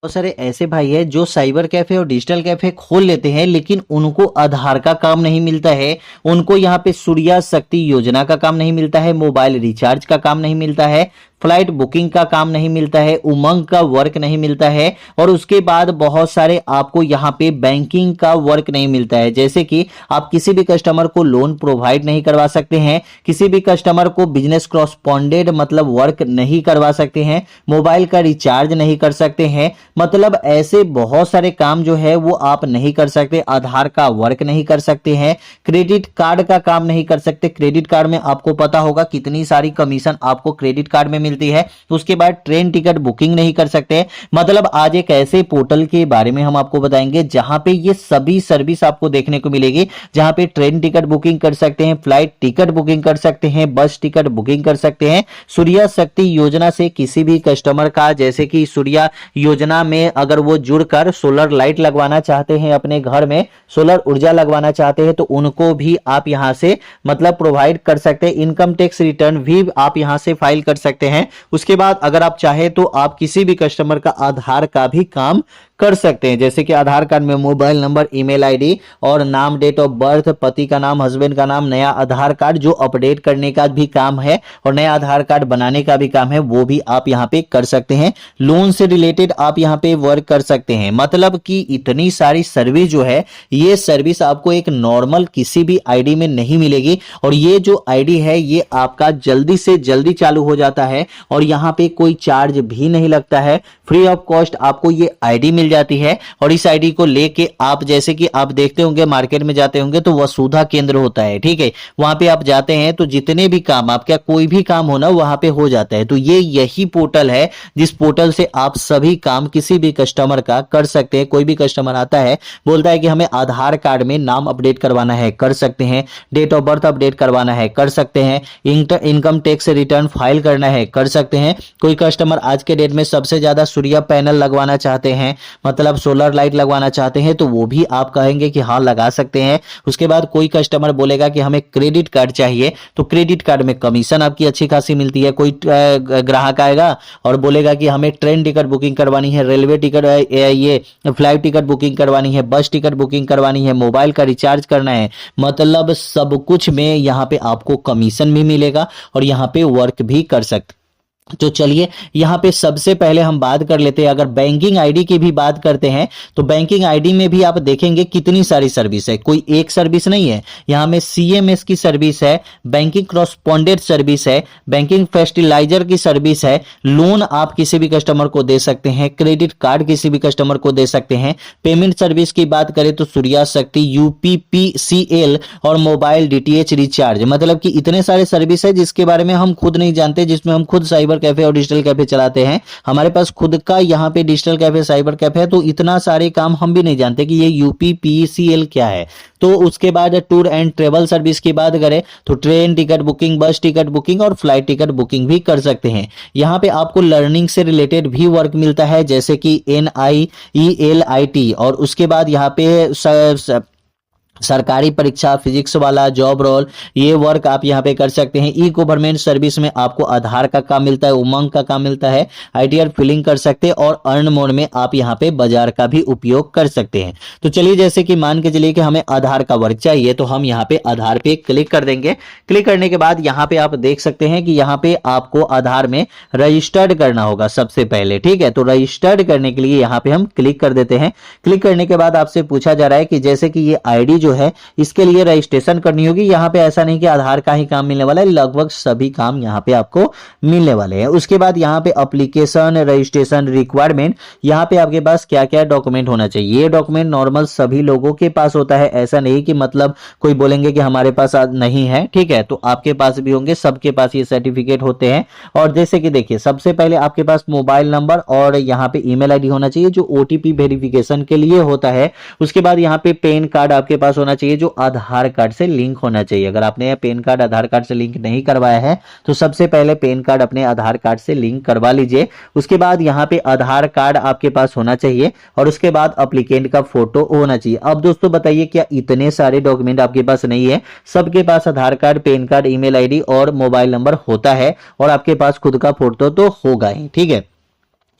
बहुत सारे ऐसे भाई है जो साइबर कैफे और डिजिटल कैफे खोल लेते हैं, लेकिन उनको आधार का काम नहीं मिलता है। उनको यहाँ पे सूर्या शक्ति योजना का काम नहीं मिलता है, मोबाइल रिचार्ज का काम नहीं मिलता है, फ्लाइट बुकिंग का काम नहीं मिलता है, उमंग का वर्क नहीं मिलता है, और उसके बाद बहुत सारे आपको यहाँ पे बैंकिंग का वर्क नहीं मिलता है। जैसे कि आप किसी भी कस्टमर को लोन प्रोवाइड नहीं करवा सकते हैं, किसी भी कस्टमर को बिजनेस क्रॉसपॉन्डेड मतलब वर्क नहीं करवा सकते हैं, मोबाइल का रिचार्ज नहीं कर सकते हैं। मतलब ऐसे बहुत सारे काम जो है वो आप नहीं कर सकते। आधार का वर्क नहीं कर सकते हैं, क्रेडिट कार्ड का काम नहीं कर सकते। क्रेडिट कार्ड में आपको पता होगा कितनी सारी कमीशन आपको क्रेडिट कार्ड में मिलती है। उसके बाद ट्रेन टिकट बुकिंग नहीं कर सकते। मतलब आज एक ऐसे पोर्टल के बारे में हम आपको बताएंगे जहां पे ये सभी सर्विस आपको देखने को मिलेगी, जहां पे ट्रेन टिकट बुकिंग कर सकते हैं, फ्लाइट टिकट बुकिंग कर सकते हैं, बस टिकट बुकिंग कर सकते हैं। सूर्या शक्ति योजना से किसी भी कस्टमर का, जैसे कि सूर्या योजना में अगर वो जुड़कर सोलर लाइट लगवाना चाहते हैं, अपने घर में सोलर ऊर्जा लगवाना चाहते हैं, तो उनको भी आप यहां से मतलब प्रोवाइड कर सकते हैं। इनकम टैक्स रिटर्न भी आप यहां से फाइल कर सकते हैं। उसके बाद अगर आप चाहे तो आप किसी भी कस्टमर का आधार का भी काम कर सकते हैं, जैसे कि आधार कार्ड में मोबाइल नंबर, ईमेल आईडी और नाम, डेट ऑफ बर्थ, पति का नाम, हस्बैंड का नाम, नया आधार कार्ड जो अपडेट करने का भी काम है और नया आधार कार्ड बनाने का भी काम है, वो भी आप यहां पे कर सकते हैं। लोन से रिलेटेड आप यहां पे वर्क कर सकते हैं। मतलब कि इतनी सारी सर्विस जो है, ये सर्विस आपको एक नॉर्मल किसी भी आईडी में नहीं मिलेगी। और ये जो आईडी है ये आपका जल्दी से जल्दी चालू हो जाता है और यहां पे कोई चार्ज भी नहीं लगता है। फ्री ऑफ कॉस्ट आपको ये आईडी मिल जाती है और इस आईडी को लेके आप, जैसे कि आप देखते होंगे मार्केट में जाते होंगे तो वसुधा केंद्र होता है, ठीक है, वहां पे आप जाते हैं तो जितने भी काम, आपका कोई भी काम होना वहां पे हो जाता है। तो ये यही पोर्टल है जिस पोर्टल से आप सभी काम किसी भी कस्टमर का कर सकते हैं। कोई भी कस्टमर आता है, बोलता है कि हमें आधार कार्ड में नाम अपडेट करवाना है, कर सकते हैं। डेट ऑफ बर्थ अपडेट करवाना है, कर सकते हैं। इनकम टैक्स रिटर्न फाइल करना है, कर सकते हैं। कोई कस्टमर आज के डेट में सबसे ज्यादा सूर्य पैनल लगवाना चाहते हैं, मतलब सोलर लाइट लगवाना चाहते हैं, तो वो भी आप कहेंगे कि हाँ लगा सकते हैं। उसके बाद कोई कस्टमर बोलेगा कि हमें क्रेडिट कार्ड चाहिए, तो क्रेडिट कार्ड में कमीशन आपकी अच्छी खासी मिलती है। कोई ग्राहक आएगा और बोलेगा कि हमें ट्रेन टिकट बुकिंग करवानी है, रेलवे टिकट, ये फ्लाइट टिकट बुकिंग करवानी है, बस टिकट बुकिंग करवानी है, मोबाइल का रिचार्ज करना है, मतलब सब कुछ में यहाँ पे आपको कमीशन भी मिलेगा और यहाँ पे वर्क भी कर सकते। तो चलिए यहाँ पे सबसे पहले हम बात कर लेते हैं, अगर बैंकिंग आईडी की भी बात करते हैं तो बैंकिंग आईडी में भी आप देखेंगे कितनी सारी सर्विस है, कोई एक सर्विस नहीं है। यहाँ में सीएमएस की सर्विस है, बैंकिंग क्रॉसपॉन्डेंट सर्विस है, बैंकिंग फर्टिलाइजर की सर्विस है, लोन आप किसी भी कस्टमर को दे सकते हैं, क्रेडिट कार्ड किसी भी कस्टमर को दे सकते हैं। पेमेंट सर्विस की बात करें तो सूर्या शक्ति, यूपीपीसीएल और मोबाइल डीटीएच रिचार्ज, मतलब कि इतने सारे सर्विस है जिसके बारे में हम खुद नहीं जानते, जिसमें हम खुद साइबर कैफे और डिजिटल कैफे चलाते हैं। हमारे पास खुद का यहाँ पे डिजिटल कैफे, साइबर कैफे है, तो इतना सारे काम हम भी नहीं जानते कि ये यूपीपीसीएल क्या है। तो उसके बाद टूर एंड ट्रेवल सर्विस की बात करें तो ट्रेन टिकट बुकिंग, बस टिकट बुकिंग और फ्लाइट टिकट बुकिंग भी कर सकते हैं। यहाँ पे आपको लर्निंग से रिलेटेड भी वर्क मिलता है, जैसे कि NIELIT, और उसके बाद यहाँ पे सरकारी परीक्षा, फिजिक्स वाला, जॉब रोल, ये वर्क आप यहाँ पे कर सकते हैं। ई गवर्नमेंट सर्विस में आपको आधार का काम मिलता है, उमंग का काम मिलता है, ITR फिलिंग कर सकते हैं और अर्न मोड में आप यहाँ पे बाजार का भी उपयोग कर सकते हैं। तो चलिए, जैसे कि मान के चलिए कि हमें आधार का वर्क चाहिए, तो हम यहाँ पे आधार पे क्लिक कर देंगे। क्लिक करने के बाद यहाँ पे आप देख सकते हैं कि यहाँ पे आपको आधार में रजिस्टर्ड करना होगा सबसे पहले, ठीक है। तो रजिस्टर्ड करने के लिए यहाँ पे हम क्लिक कर देते हैं। क्लिक करने के बाद आपसे पूछा जा रहा है कि जैसे कि ये आईडी जो है इसके लिए रजिस्ट्रेशन करनी होगी। यहाँ पे ऐसा नहीं कि आधार का ही काम मिलने वाला है, लगभग सभी काम यहाँ पे आपको मिलने वाले हैं। उसके बाद यहाँ पे एप्लीकेशन रजिस्ट्रेशन रिक्वायरमेंट, यहाँ पे आपके पास क्या क्या डॉक्यूमेंट होना चाहिए। ये डॉक्यूमेंट नॉर्मल सभी लोगों के पास होता है, ऐसा नहीं कि मतलब कोई बोलेंगे कि हमारे पास नहीं है, ठीक है, तो आपके पास भी होंगे, सबके पास ये सर्टिफिकेट होते हैं। और जैसे कि देखिए, सबसे पहले आपके पास मोबाइल नंबर और यहाँ पे ईमेल आईडी होना चाहिए जो OTP वेरिफिकेशन के लिए होता है। उसके बाद यहाँ पे पैन कार्ड आपके पास होना चाहिए जो आधार कार्ड से लिंक होना चाहिए। अगर आपने पैन कार्ड आधार कार्ड से लिंक नहीं करवाया है तो सबसे पहले पैन कार्ड अपने आधार कार्ड से लिंक करवा लीजिए। उसके बाद यहाँ पे आधार कार्ड आपके पास होना चाहिए और उसके बाद एप्लीकेंट का फोटो होना चाहिए। अब दोस्तों बताइए, क्या इतने सारे डॉक्यूमेंट आपके पास नहीं है? सबके पास Aadhaar card, PAN card, email ID और मोबाइल नंबर होता है और आपके पास खुद का फोटो तो होगा ही, ठीक है।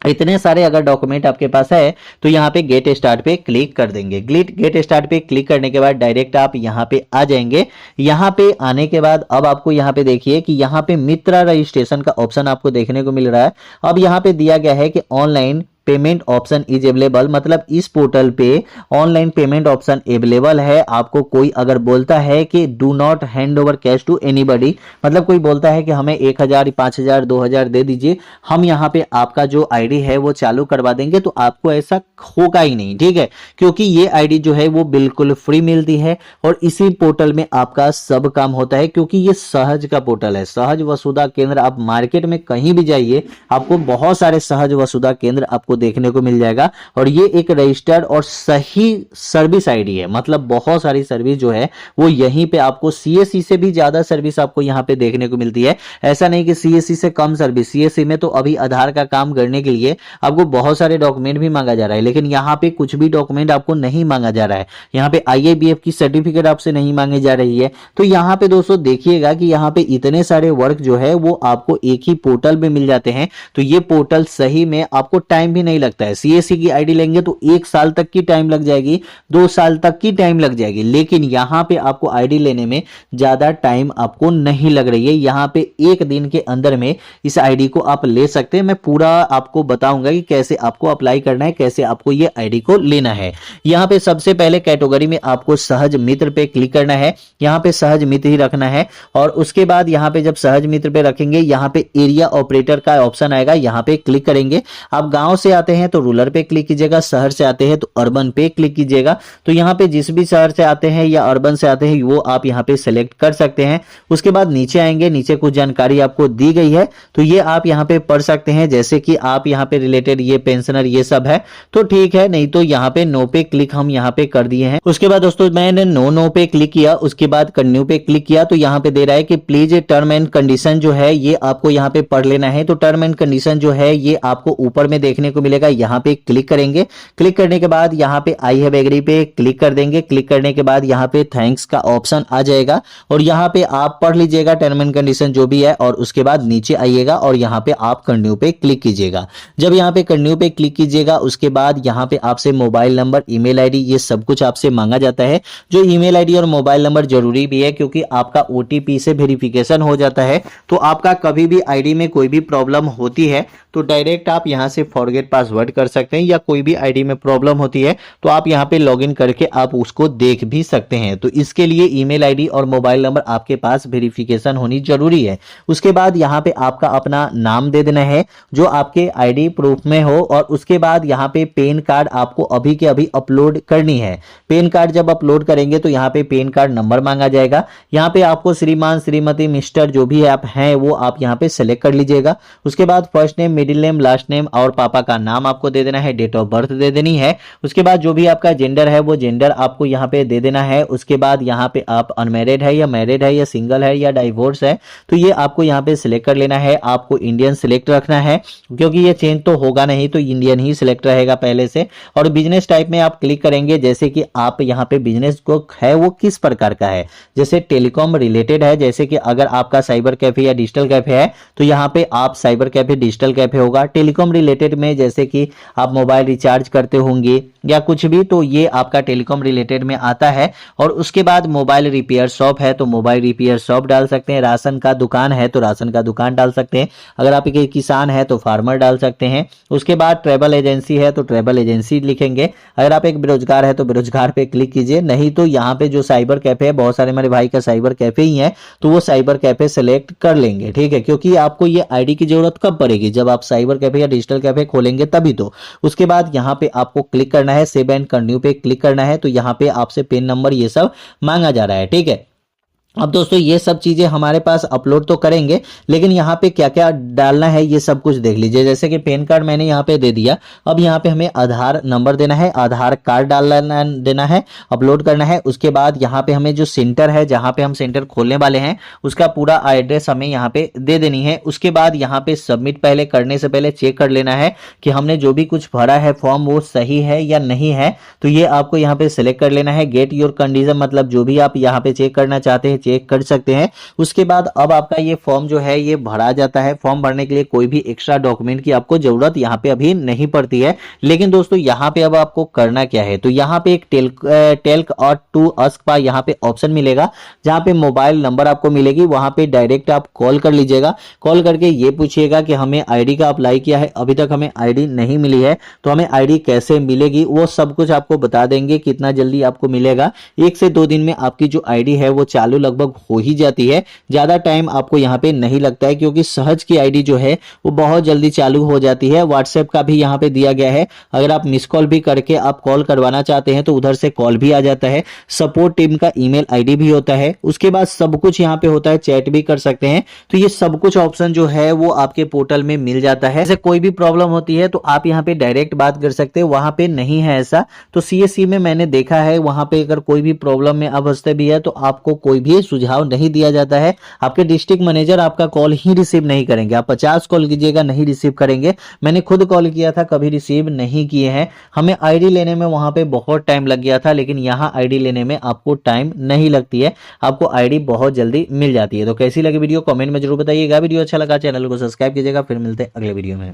इतने सारे अगर डॉक्यूमेंट आपके पास है तो यहाँ पे गेट स्टार्ट पे क्लिक कर देंगे। गेट स्टार्ट पे क्लिक करने के बाद डायरेक्ट आप यहाँ पे आ जाएंगे। यहाँ पे आने के बाद अब आपको यहाँ पे देखिए कि यहाँ पे मित्रा रजिस्ट्रेशन का ऑप्शन आपको देखने को मिल रहा है। अब यहाँ पे दिया गया है कि online payment option is available, मतलब इस पोर्टल पे ऑनलाइन पेमेंट ऑप्शन अवेलेबल है। आपको कोई अगर बोलता है कि do not hand over cash to anybody, मतलब कोई बोलता है कि हमें 1000 5000 2000 दे दीजिए, हम यहाँ पे आपका जो आईडी है वो चालू करवा देंगे, तो आपको ऐसा होगा ही नहीं, ठीक है, क्योंकि ये आईडी जो है वो बिल्कुल फ्री मिलती है और इसी पोर्टल में आपका सब काम होता है, क्योंकि ये सहज का पोर्टल है, सहज वसुधा केंद्र। आप मार्केट में कहीं भी जाइए आपको बहुत सारे सहज वसुधा केंद्र आपको देखने को मिल जाएगा और ये एक रजिस्टर्ड और सही सर्विस आईडी है, मतलब बहुत सारी सर्विस जो है वो यहीं पे आपको सीएससी से भी ज्यादा सर्विस आपको यहाँ पे देखने को मिलती है। ऐसा नहीं कि सीएससी से कम सर्विस, सीएससी में तो अभी आधार का काम करने के लिए आपको बहुत सारे डॉक्यूमेंट भी मांगा जा रहा है, लेकिन यहाँ पे कुछ भी डॉक्यूमेंट आपको नहीं मांगा जा रहा है। यहाँ पे IABF की सर्टिफिकेट आपसे नहीं मांगी जा रही है। तो यहाँ पे दोस्तों देखिएगा कि यहाँ पे इतने सारे वर्क जो है वो आपको एक ही पोर्टल पे मिल जाते हैं। तो ये पोर्टल सही में आपको टाइम भी नहीं लगता है। सीएससी की आईडी लेंगे तो 1 साल तक की टाइम लग जाएगी, 2 साल तक की टाइम लग जाएगी, लेकिन यहाँ पे आपको आईडी लेने में ज्यादा टाइम आपको नहीं लग रही है। यहाँ पे 1 दिन के अंदर में इस आईडी को आप ले सकते हैं। मैं पूरा आपको बताऊंगा कि कैसे आपको अप्लाई करना है, कैसे आपको ये आईडी को लेना है। यहाँ पे सबसे पहले कैटेगरी में आपको सहज मित्र पे क्लिक करना है, यहाँ पे सहज मित्र ही रखना है और उसके बाद यहाँ पे जब सहज मित्र पे रखेंगे यहाँ पे एरिया ऑपरेटर का ऑप्शन आएगा, यहाँ पे क्लिक करेंगे। आप गांव से आते हैं तो रूरल पे क्लिक कीजिएगा, शहर से आते हैं तो अर्बन पे क्लिक कीजिएगा। तो यहाँ पे जिस भी शहर से आते हैं या अर्बन से आते हैं वो आप यहाँ पे सिलेक्ट कर सकते हैं। उसके बाद नीचे आएंगे, नीचे कुछ जानकारी आपको दी गई है तो ये आप यहाँ पे पढ़ सकते हैं, जैसे कि आप यहाँ पे रिलेटेड ये पेंशनर ये सब है तो ठीक है, नहीं तो यहाँ पे नो पे क्लिक हम यहाँ पे कर दिए हैं। उसके बाद दोस्तों मैंने नो पे क्लिक किया, उसके बाद कंटिन्यू पे क्लिक किया तो यहाँ पे दे रहा है कि प्लीज टर्म एंड कंडीशन जो है ये आपको यहाँ पे पढ़ लेना है। तो टर्म एंड कंडीशन जो है ये आपको ऊपर में देखने को मिलेगा, यहाँ पे क्लिक करेंगे। क्लिक करने के बाद यहाँ पे आई हैव एग्री पे क्लिक कर देंगे। क्लिक करने के बाद यहाँ पे थैंक्स का ऑप्शन आ जाएगा और यहाँ पे आप पढ़ लीजिएगा टर्म एंड कंडीशन जो भी है और उसके बाद नीचे आइएगा और यहाँ पे आप कंटिन्यू पे क्लिक कीजिएगा। जब यहाँ पे कंटिन्यू पे क्लिक कीजिएगा उसके बाद यहाँ पे आपसे मोबाइल नंबर ईमेल आईडी ये सब कुछ आपसे मांगा जाता है। जो ईमेल आईडी और मोबाइल नंबर जरूरी भी है क्योंकि आपका ओटीपी से वेरिफिकेशन हो जाता है। तो आपका कभी भी आईडी में कोई भी प्रॉब्लम होती है तो डायरेक्ट आप यहाँ से फॉरगेट पासवर्ड कर सकते हैं, या कोई भी आईडी में प्रॉब्लम होती है तो आप यहाँ पे लॉगिन करके आप उसको देख भी सकते हैं। तो इसके लिए ईमेल आईडी और मोबाइल नंबर आपके पास वेरिफिकेशन होनी जरूरी है। उसके बाद यहाँ पे आपका अपना नाम दे देना है जो आपके आईडी प्रूफ में हो और उसके बाद यहाँ पे पैन कार्ड आपको अभी के अभी अपलोड करनी है। पैन कार्ड जब अपलोड करेंगे तो यहाँ पे पैन कार्ड नंबर मांगा जाएगा। यहाँ पे आपको श्रीमान श्रीमती मिस्टर जो भी आप हैं वो आप यहाँ पे सेलेक्ट कर लीजिएगा। उसके बाद first name middle name last name और पापा का नाम आपको दे देना है, डेट ऑफ बर्थ दे देनी है। उसके बाद जो भी आपका जेंडर है वो जेंडर आपको यहाँ पे दे देना है। उसके बाद यहाँ पे आप अनमैरिड है या मैरिड है या सिंगल है या डाइवोर्स है तो ये आपको यहाँ पे सिलेक्ट कर लेना है। आपको इंडियन सिलेक्ट रखना है क्योंकि ये चेंज तो होगा नहीं, तो इंडियन ही सिलेक्ट रहेगा पहले से। और बिजनेस टाइप में आप क्लिक करेंगे, जैसे कि आप यहाँ पे बिजनेस को है वो किस प्रकार का है, जैसे टेलीकॉम रिलेटेड है, जैसे कि अगर आपका साइबर कैफे या डिजिटल कैफे है तो यहाँ पे आप साइबर कैफे डिजिटल कैफे होगा। टेलीकॉम रिलेटेड में जैसे कि आप मोबाइल रिचार्ज करते होंगे या कुछ भी तो ये आपका टेलीकॉम रिलेटेड में आता है। और उसके बाद मोबाइल रिपेयर शॉप है तो मोबाइल रिपेयर शॉप डाल सकते हैं। राशन का दुकान है तो राशन का दुकान डाल सकते हैं। अगर आप एक किसान है तो फार्मर डाल सकते हैं। उसके बाद ट्रैवल एजेंसी है तो ट्रैवल एजेंसी लिखेंगे। अगर आप एक बेरोजगार है तो बेरोजगार पे क्लिक कीजिए, नहीं तो यहाँ पे जो साइबर कैफे है, बहुत सारे मेरे भाई का साइबर कैफे ही है तो वो साइबर कैफे सेलेक्ट कर लेंगे, ठीक है, क्योंकि आपको ये आईडी की जरूरत कब पड़ेगी, जब आप साइबर कैफे या डिजिटल कैफे खोलेंगे तभी तो। उसके बाद यहाँ पे आपको क्लिक करना है, सेव एंड कंटिन्यू पे क्लिक करना है। तो यहाँ पे आपसे पिन नंबर ये सब मांगा जा रहा है, ठीक है। अब दोस्तों ये सब चीजें हमारे पास अपलोड तो करेंगे, लेकिन यहाँ पे क्या क्या डालना है ये सब कुछ देख लीजिए। जैसे कि पैन कार्ड मैंने यहाँ पे दे दिया, अब यहाँ पे हमें आधार नंबर देना है, आधार कार्ड देना है, अपलोड करना है। उसके बाद यहाँ पे हमें जो सेंटर है जहाँ पे हम सेंटर खोलने वाले हैं उसका पूरा एड्रेस हमें यहाँ पे दे देनी है। उसके बाद यहाँ पे सबमिट पहले करने से पहले चेक कर लेना है कि हमने जो भी कुछ भरा है फॉर्म वो सही है या नहीं है, तो ये आपको यहाँ पे सिलेक्ट कर लेना है। गेट योर कंडीशन, मतलब जो भी आप यहाँ पे चेक करना चाहते हैं चेक कर सकते हैं। उसके बाद अब आपका ये फॉर्म जो है ये भरा जाता है। फॉर्म भरने के लिए कोई भी एक्स्ट्रा डॉक्यूमेंट की आपको जरूरत यहाँ पे अभी नहीं पड़ती है। लेकिन दोस्तों यहाँ पे अब आपको करना क्या है, तो यहाँ पे एक टेल्क और टू अस्क का यहाँ पे ऑप्शन मिलेगा, जहाँ पे मोबाइल नंबर आपको मिलेगी, वहां पे डायरेक्ट आप कॉल कर लीजिएगा। कॉल करके ये पूछिएगा कि हमें आईडी का अप्लाई किया है, अभी तक हमें आईडी नहीं मिली है, तो हमें आईडी कैसे मिलेगी वो सब कुछ आपको बता देंगे, कितना जल्दी आपको मिलेगा। 1 से 2 दिन में आपकी जो आईडी है वो चालू लगभग हो ही जाती है, ज्यादा टाइम आपको यहाँ पे नहीं लगता है, क्योंकि सहज की आईडी जो है वो बहुत जल्दी चालू हो जाती है। व्हाट्सएप का भी यहाँ पे दिया गया है, अगर आप मिस कॉल भी करके आप कॉल करवाना चाहते हैं तो उधर से कॉल भी आ जाता है। सपोर्ट टीम का ईमेल आईडी भी होता है। उसके बाद सब कुछ यहाँ पे होता है, चैट भी कर सकते हैं। तो ये सब कुछ ऑप्शन जो है वो आपके पोर्टल में मिल जाता है। जैसे कोई भी प्रॉब्लम होती है तो आप यहाँ पे डायरेक्ट बात कर सकते हैं, वहां पे नहीं है ऐसा। तो सीएससी में मैंने देखा है, वहां पे अगर कोई भी प्रॉब्लम में अवस्था भी है तो आपको कोई भी सुझाव नहीं दिया जाता है। आपके डिस्ट्रिक्ट मैनेजर आपका कॉल ही रिसीव नहीं करेंगे। आप 50 कॉल कीजिएगा, नहीं रिसीव करेंगे। मैंने खुद कॉल किया था, कभी रिसीव नहीं किए हैं। हमें आईडी लेने में वहां पे बहुत टाइम लग गया था, लेकिन यहाँ आईडी लेने में आपको टाइम नहीं लगती है, आपको आईडी बहुत जल्दी मिल जाती है। तो कैसी लगी वीडियो कमेंट में जरूर बताइएगा। वीडियो अच्छा लगा चैनल को सब्सक्राइब कीजिएगा। फिर मिलते हैं अगले वीडियो में।